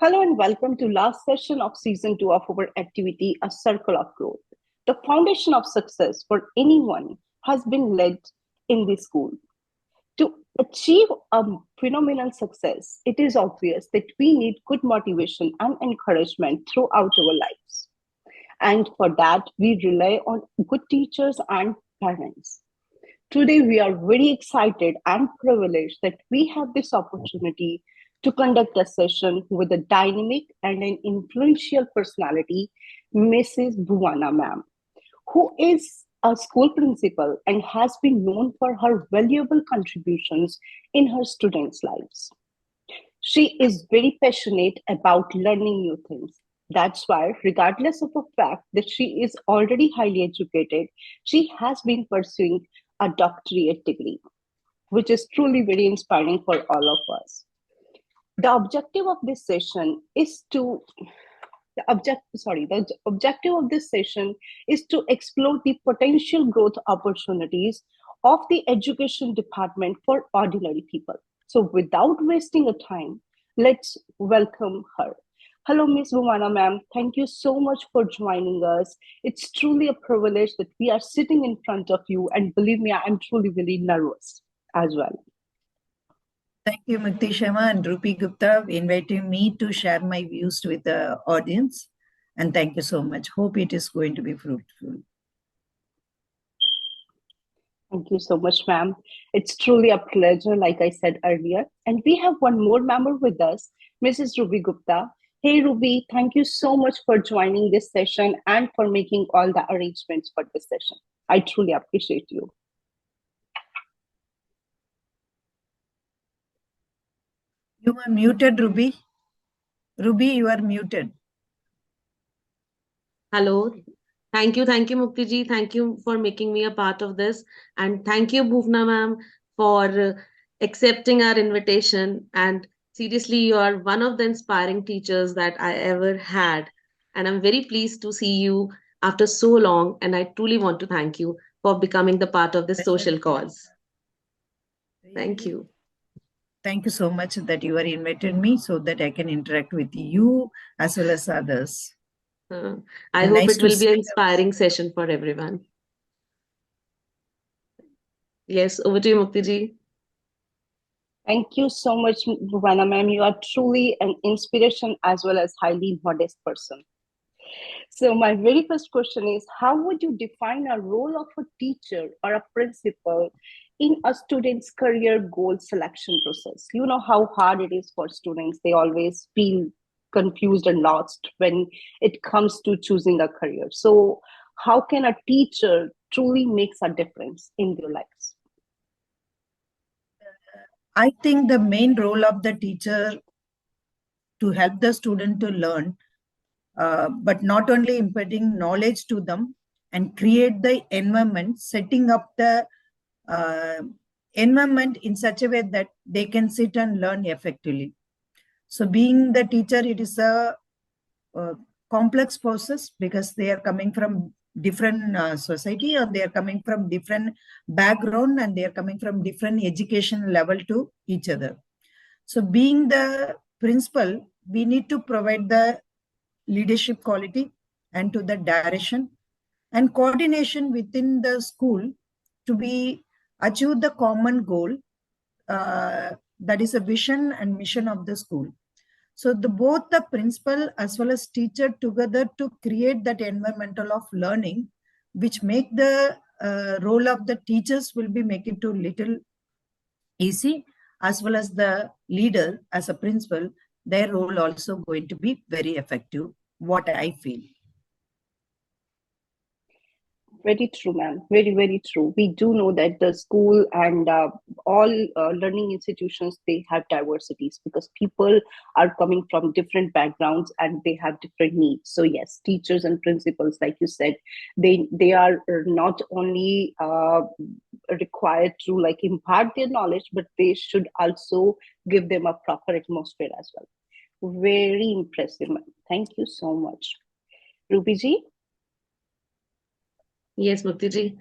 Hello and welcome to last session of season 2 of our activity, A Circle of Growth. The foundation of success for anyone has been laid in the school. To achieve a phenomenal success, it is obvious that we need good motivation and encouragement throughout our lives. And for that, we rely on good teachers and parents. Today, we are very excited and privileged that we have this opportunity to conduct a session with a dynamic and an influential personality, Mrs. Buvana ma'am, who is a school principal and has been known for her valuable contributions in her students' lives. She is very passionate about learning new things. That's why, regardless of the fact that she is already highly educated, she has been pursuing a doctorate degree, which is truly very inspiring for all of us. The objective of this session is to the objective of this session is to explore the potential growth opportunities of the education department for ordinary people. So without wasting a time, let's welcome her. Hello, Miss Buvana ma'am. Thank you so much for joining us. It's truly a privilege that we are sitting in front of you, and believe me, I'm truly really nervous as well. Thank you, Mukti Sharma and Ruby Gupta, inviting me to share my views with the audience. And thank you so much. Hope it is going to be fruitful. Thank you so much, ma'am. It's truly a pleasure, like I said earlier. And we have one more member with us, Mrs. Ruby Gupta. Hey, Ruby, thank you so much for joining this session and for making all the arrangements for this session. I truly appreciate you. You are muted, Ruby. Ruby, you are muted. Hello. Thank you, Mukti ji. Thank you for making me a part of this. And thank you, Buvana ma'am, for accepting our invitation. And seriously, you are one of the inspiring teachers that I ever had. And I'm very pleased to see you after so long. And I truly want to thank you for becoming the part of this social cause. Thank you. Thank you so much that you are invited me so that I can interact with you as well as others. I hope it will be an inspiring session for everyone. Yes, over to you, Mukti ji. Thank you so much, Buvana ma'am. You are truly an inspiration as well as highly modest person. So my very first question is, how would you define a role of a teacher or a principal in a student's career goal selection process? You know how hard it is for students. They always feel confused and lost when it comes to choosing a career. So how can a teacher truly makes a difference in their lives? I think the main role of the teacher to help the student to learn, but not only imparting knowledge to them and create the environment, setting up the environment in such a way that they can sit and learn effectively. So being the teacher, it is a complex process because they are coming from different society, or they are coming from different background, and they are coming from different education level to each other. So being the principal, we need to provide the leadership quality and to the direction and coordination within the school to be achieve the common goal, that is a vision and mission of the school. So both the principal as well as teacher together to create that environmental of learning, which make the role of the teachers will be make it to little easy, as well as the leader as a principal, their role also going to be very effective, what I feel. Very true, ma'am. Very, very true. We do know that the school and all learning institutions, they have diversities because people are coming from different backgrounds and they have different needs. So yes, teachers and principals, like you said, they are not only required to like impart their knowledge, but they should also give them a proper atmosphere as well. Very impressive, ma'am. Thank you so much. Ruby ji? Yes, Mukti ji.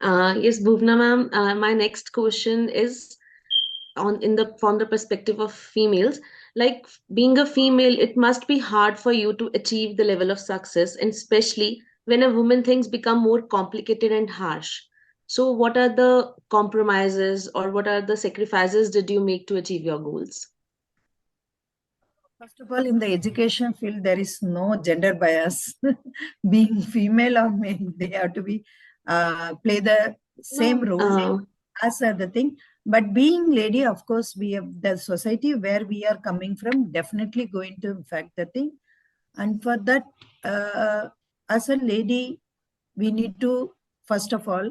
Yes, Bhuvna ma'am. My next question is from the perspective of females. Like being a female, it must be hard for you to achieve the level of success, and especially when a woman things become more complicated and harsh. So what are the compromises or what are the sacrifices did you make to achieve your goals? First of all, in the education field, there is no gender bias. Being female or male, they have to be play the same No. role as the thing. But being lady, of course, we have the society where we are coming from definitely going to affect the thing. And for that, as a lady, we need to first of all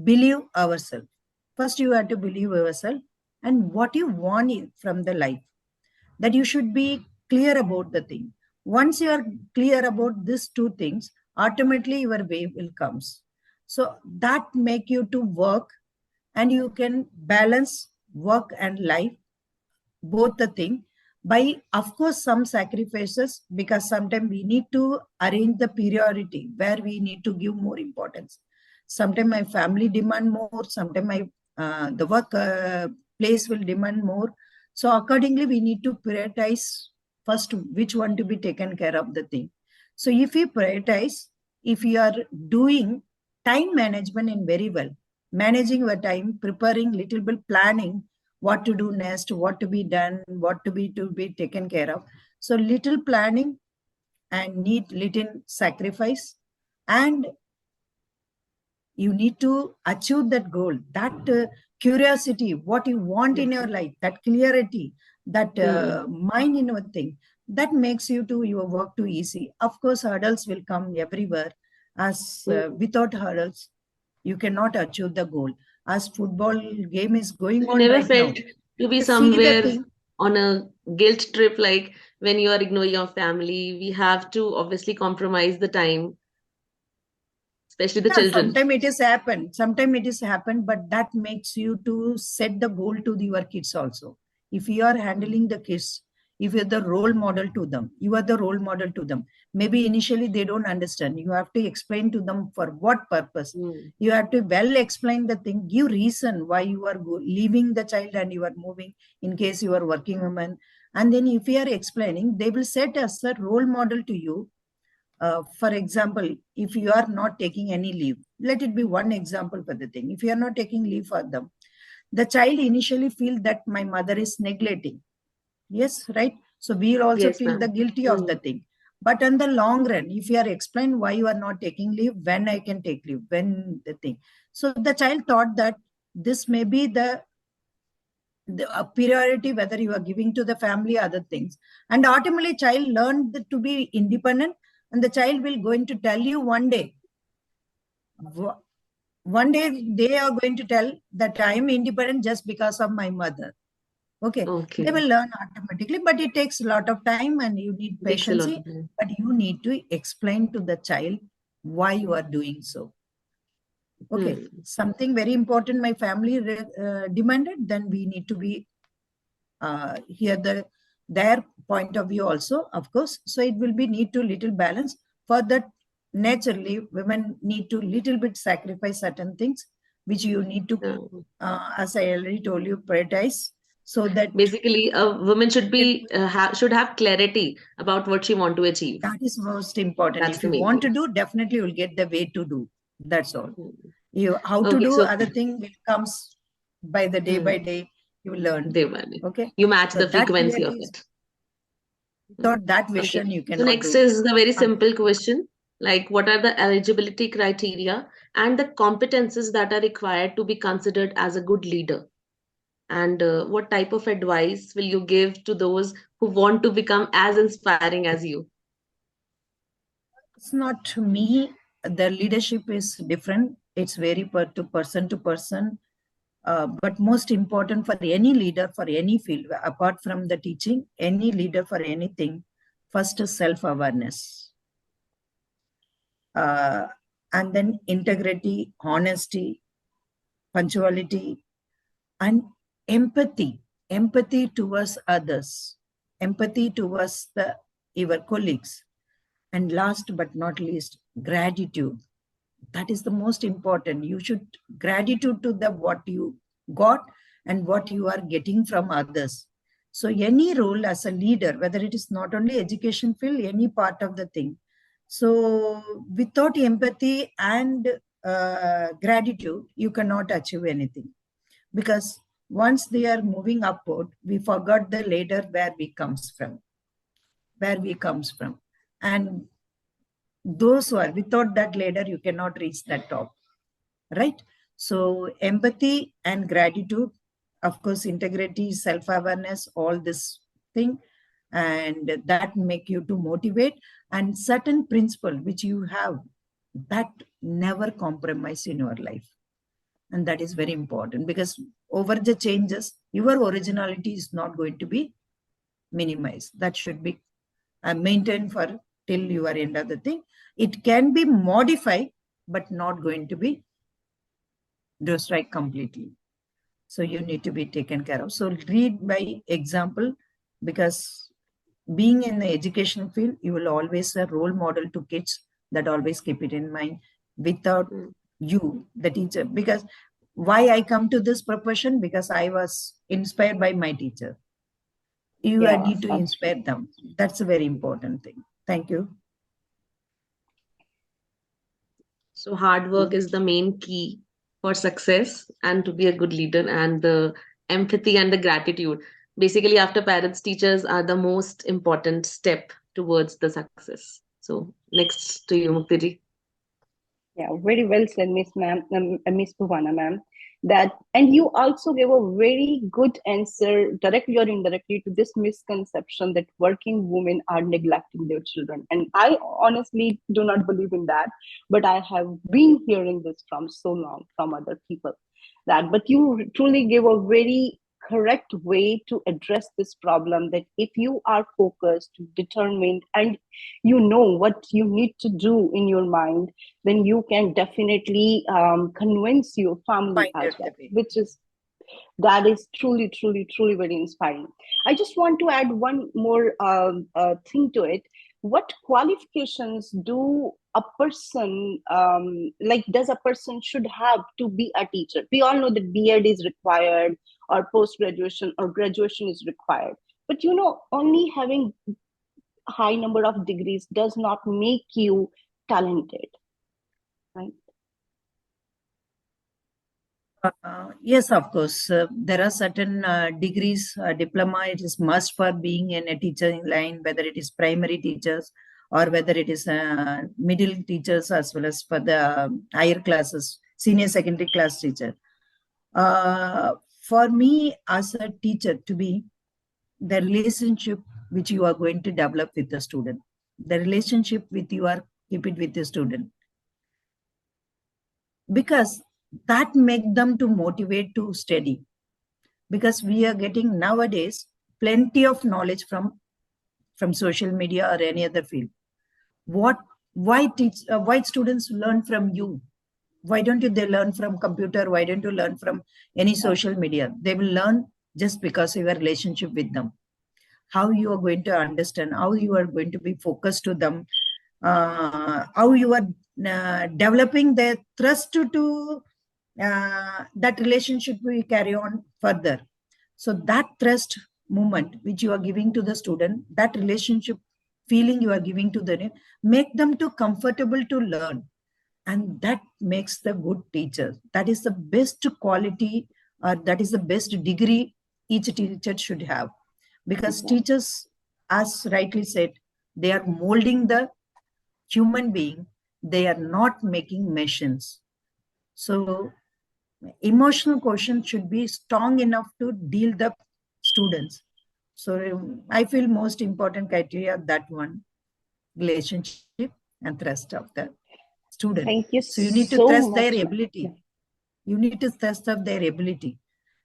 believe ourselves. First, you have to believe yourself and what you want from the life, that you should be clear about the thing. Once you are clear about these two things, automatically your way will comes. So that make you to work, and you can balance work and life, both the thing, by of course some sacrifices, because sometimes we need to arrange the priority where we need to give more importance. Sometimes my family demand more, sometimes my the work place will demand more. So accordingly, we need to prioritize first which one to be taken care of the thing. So if you prioritize, if you are doing time management in very well, managing your time, preparing little bit, planning what to do next, what to be done, what to be taken care of. So little planning and need little sacrifice, and you need to achieve that goal, that curiosity, what you want in your life, that clarity, that mind in your thing, that makes you to your work too easy. Of course, hurdles will come everywhere. As without hurdles, you cannot achieve the goal. As football game is going You on never right now, felt to be see the somewhere thing. on a guilt trip, like when you are ignoring your family, we have to obviously compromise the time, especially the Yeah, children. sometimes it is happened. Sometimes it is happened, but that makes you to set the goal to your kids also. If you are handling the kids, if you're the role model to them, you are the role model to them. Maybe initially they don't understand. You have to explain to them for what purpose. Mm. You have to well explain the thing, give reason why you are leaving the child and you are moving in case you are working woman. And then if you are explaining, they will set as a role model to you. For example, if you are not taking any leave, let it be one example for the thing. If you are not taking leave for them, the child initially feel that my mother is neglecting. Yes, right? So we also Yes, feel the ma'am. guilty of the Mm. thing. But in the long run, if you are explain why you are not taking leave, when I can take leave, when the thing. So the child thought that this may be the priority, whether you are giving to the family, other things. And ultimately, child learned to be independent, and the child will going to tell you one day, they are going to tell that I am independent just because of my mother. Okay, they Okay. will learn automatically, but it takes a lot of time and you need Takes a patience. lot of time. But you need to explain to the child why you are doing so. Okay, Hmm. something very important my family demanded, then we need to be hear their point of view also, of course. So it will be need to little balance. For that, naturally, women need to little bit sacrifice certain things, which you need to, Yeah. as I already told you, prioritize, so that Basically, a woman should be should have clarity about what she want to achieve. that is most important. That's If the you main want to thing. do, definitely you'll get the way to do. That's all. Hmm. You how to Okay, do so other thing will comes by the day by hmm, day. You learn. Devani, Okay, you match so the that frequency of clarity is it. Hmm. without that Okay, vision you so cannot next do. is the very simple question, like what are the eligibility criteria and the competences that are required to be considered as a good leader? And what type of advice will you give to those who want to become as inspiring as you? It's not me. The leadership is different. It's very to person to person. But most important for any leader for any field, apart from the teaching, any leader for anything, first is self-awareness. And then integrity, honesty, punctuality, and empathy. Empathy towards others. Empathy towards your colleagues. And last but not least, gratitude. That is the most important. You should gratitude to the what you got and what you are getting from others. So any role as a leader, whether it is not only education field, any part of the thing. So without empathy and gratitude, you cannot achieve anything. Because once they are moving upward, we forgot the ladder where we comes from. And those who are without that ladder, you cannot reach that top, right? So empathy and gratitude, of course, integrity, self-awareness, all this thing, and that make you to motivate, and certain principle which you have that never compromise in your life. And that is very important, because over the changes, your originality is not going to be minimized. That should be maintained for till your end of the thing. It can be modified, but not going to be destroyed completely. So you need to be taken care of. So read by example, because being in the education field, you will always a role model to kids. That always keep it in mind. Without you, the teacher, because why I come to this profession? Because I was inspired by my teacher. You need to inspire them. That's a very important thing. Thank you. So hard work is the main key for success and to be a good leader, and the empathy and the gratitude. Basically, after parents, teachers are the most important step towards the success. So next to you, Mukti ji. Yeah, very well said, Miss Buvana, ma'am. That, and you also gave a very good answer, directly or indirectly, to this misconception that working women are neglecting their children. And I honestly do not believe in that, but I have been hearing this from so long from other people. That, but you truly gave a very correct way to address this problem. That if you are focused, determined, and you know what you need to do in your mind, then you can definitely convince your family as well, which is, that is truly, truly, truly very inspiring. I just want to add one more thing to it. What qualifications do a person, like, does a person should have to be a teacher? We all know that B.Ed is required, or post-graduation or graduation is required. But only having a high number of degrees does not make you talented, right? Yes, of course. There are certain degrees, diploma, it is must for being in a teaching line, whether it is primary teachers or whether it is middle teachers, as well as for the higher classes, senior secondary class teacher. For me, as a teacher, to be the relationship which you are going to develop with the student, the relationship with you are keep it with the student, because that make them to motivate to study. Because we are getting nowadays plenty of knowledge from social media or any other field. Why students learn from you? Why don't they learn from computer? Why don't you learn from any social media? They will learn just because of your relationship with them. How you are going to understand, how you are going to be focused to them, how you are developing their trust to that relationship will carry on further. So that trust moment which you are giving to the student, that relationship feeling you are giving to them, make them too comfortable to learn. And that makes the good teacher. That is the best quality, or that is the best degree each teacher should have. Because teachers, as rightly said, they are molding the human being. They are not making machines. So emotional quotient should be strong enough to deal the students. So I feel most important criteria, that one, relationship and trust of the student. Thank you so you need to so trust much. their ability. You need to trust of their ability,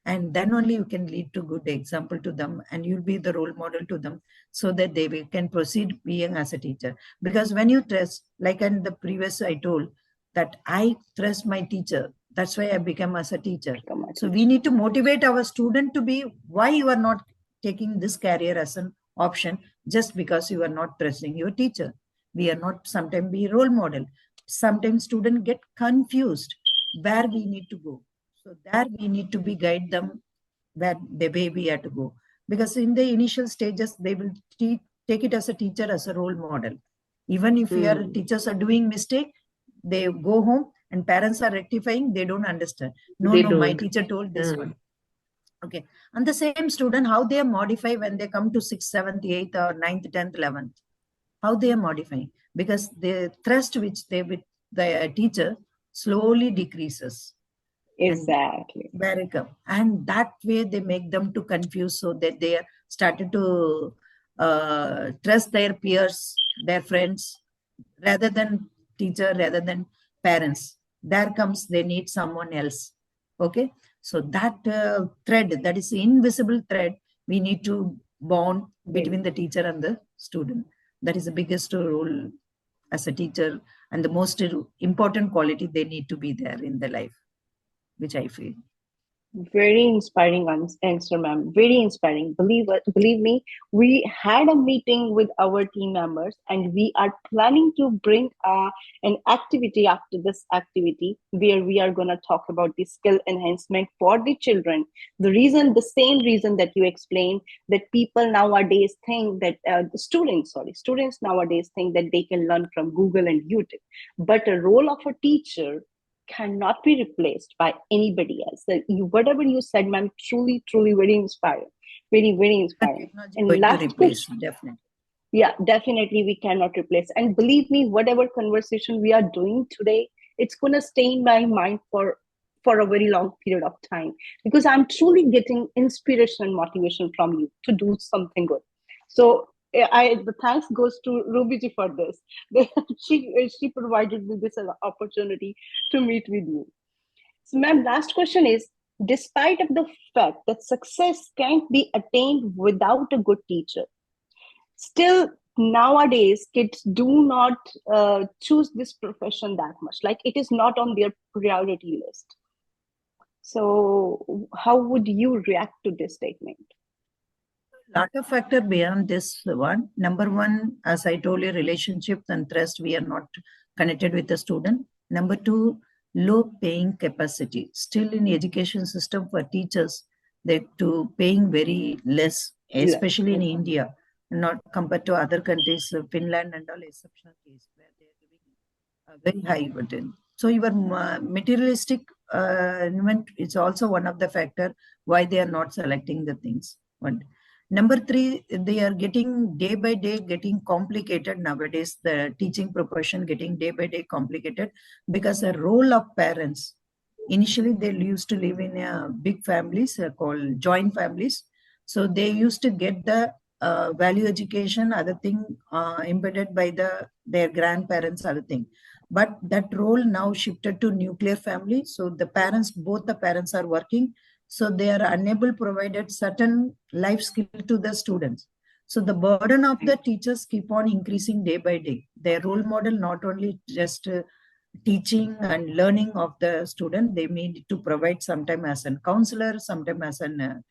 and then only you can lead to good example to them, and you'll be the role model to them, so that they can proceed being as a teacher. Because when you trust, like in the previous I told, that I trust my teacher, that's why I become as a teacher. So we need to motivate our student to be, why you are not taking this career as an option, just because you are not trusting your teacher. We are not sometimes be role model. Sometimes students get confused where we need to go. So there we need to be guide them where the way we have to go. because in the initial stages, they will take it as a teacher, as a role model. Even if your teachers are doing mistake, they go home and parents are rectifying, they don't understand. No, They no, my don't. teacher told this Yeah. one. Okay. And the same student, how they modify when they come to 6th, 7th, 8th, or 9th, 10th, 11th, how they are modifying, because the thrust which they with the teacher slowly decreases. Exactly. And very come. And that way they make them to confuse, so that they are started to trust their peers, their friends, rather than teacher, rather than parents. There comes, they need someone else. Okay. So that thread, that is the invisible thread, we need to bond between the teacher and the student. That is the biggest role as a teacher, and the most important quality they need to be there in their life, which I feel. Very inspiring answer, ma'am. Very inspiring. Believe me, we had a meeting with our team members, and we are planning to bring an activity after this activity where we are going to talk about the skill enhancement for the children. The same reason that you explained, that people nowadays think that students nowadays think that they can learn from Google and YouTube, but a role of a teacher cannot be replaced by anybody else. So whatever you said, ma'am, truly, truly very inspiring. Very, very inspiring. And Going last to replace, question. definitely. Yeah, definitely we cannot replace. And believe me, whatever conversation we are doing today, it's going to stay in my mind for a very long period of time, because I'm truly getting inspiration and motivation from you to do something good. So the thanks goes to Ruby ji for this. She provided me this opportunity to meet with you. So, ma'am, last question is: despite of the fact that success can't be attained without a good teacher, still nowadays kids do not choose this profession that much. Like, it is not on their priority list. So, how would you react to this statement? Lot of factor beyond this one. Number one, as I told you, relationships and trust, we are not connected with the student. Number two, low paying capacity. Still in education system for teachers, they to paying very less, especially in India, not compared to other countries, Finland and all exceptional case where they are giving a very high burden. So your materialistic element is also one of the factor why they are not selecting the things. One. Number three, they are getting day by day getting complicated nowadays. The teaching profession getting day by day complicated because the role of parents. Initially, they used to live in big families called joint families. So they used to get the value education, other thing embedded by their grandparents, other thing. But that role now shifted to nuclear family. So the parents, both the parents are working, so they are unable provided certain life skill to the students. So the burden of the teachers keep on increasing day by day. Their role model not only just teaching and learning of the student, they need to provide sometime as a counselor, sometime as an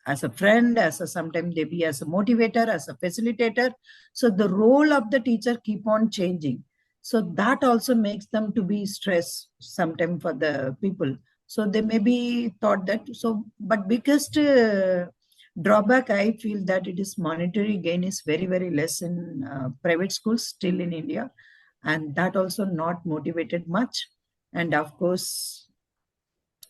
as a friend, sometimes they be as a motivator, as a facilitator. So the role of the teacher keep on changing. So that also makes them to be stressed sometimes for the people. So they may be thought that, so, but biggest drawback, I feel that it is monetary gain is very, very less in private schools still in India. And that also not motivated much. And of course,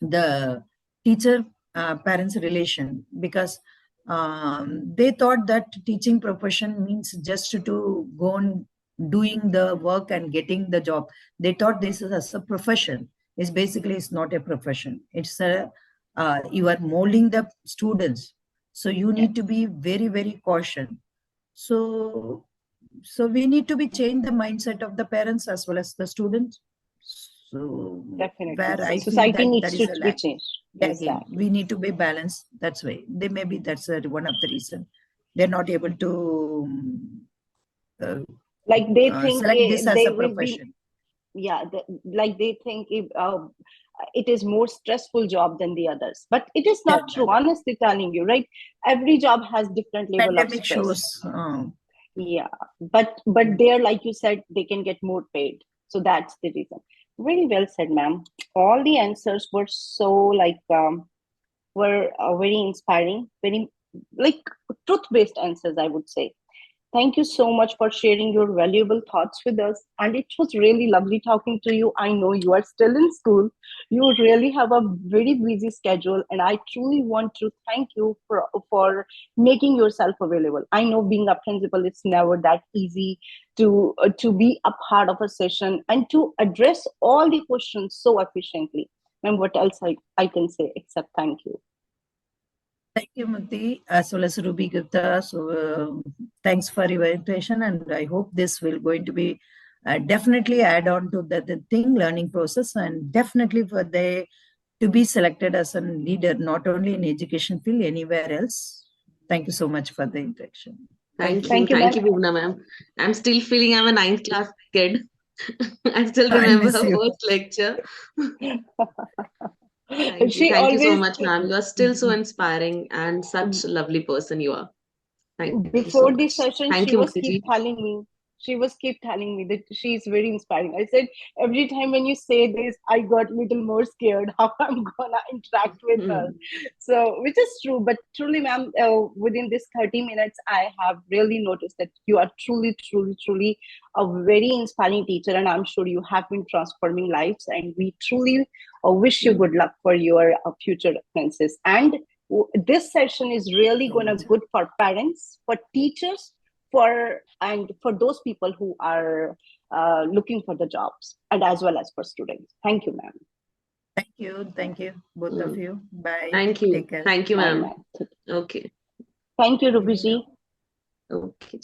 the teacher parents relation, because they thought that teaching profession means just to go on doing the work and getting the job. They thought this is as a profession. It's not a profession. It's a you are molding the students, so you need to be very, very cautious. So we need to be change the mindset of the parents as well as the students. So Definitely. where I feel Society that needs is to a be lack. changed. Again, Exactly. we need to be balanced. That's why they maybe that's one of the reason they're not able to Like they think select this as they a will be, profession. like they think it is more stressful job than the others, but it is not true. Honestly telling you, right? Every job has different level of Pandemic stress. shows. Yeah, but there, like you said, they can get more paid, so that's the reason. Very well said, ma'am. All the answers were so like were very inspiring, very like truth-based answers, I would say. Thank you so much for sharing your valuable thoughts with us. And it was really lovely talking to you. I know you are still in school. You really have a very busy schedule. And I truly want to thank you for making yourself available. I know being a principal is never that easy to be a part of a session and to address all the questions so efficiently. And what else I can say except thank you. Thank you, Mukti, as well as Ruby Gupta. So thanks for your invitation, and I hope this will going to be definitely add on to the thing learning process, and definitely for they to be selected as a leader, not only in education field, anywhere else. Thank you so much for the interaction. Thank you. Thank you, Thank you, ma'am. Bhuvana ma'am. I'm still feeling I'm a 9th class kid. I still I remember miss her you. first lecture. Thank you. She Thank you so always, much, ma'am. You are still so inspiring and such a lovely person you are. Thank you so before the much. session, Thank she you, was Mukti keep ji. telling me, that she's very inspiring. I said, every time when you say this, I got little more scared how I'm gonna interact with her. So, which is true, but truly, ma'am, within this 30 minutes, I have really noticed that you are truly a very inspiring teacher, and I'm sure you have been transforming lives. And we truly wish you good luck for your future offenses. And this session is really gonna good for parents, for teachers, for those people who are looking for the jobs, and as well as for students. Thank you, ma'am. Thank you, both of you. Bye. Thank you. Take care. Thank you, Bye, ma'am. ma'am. Okay. Thank you, Ruby ji. Okay.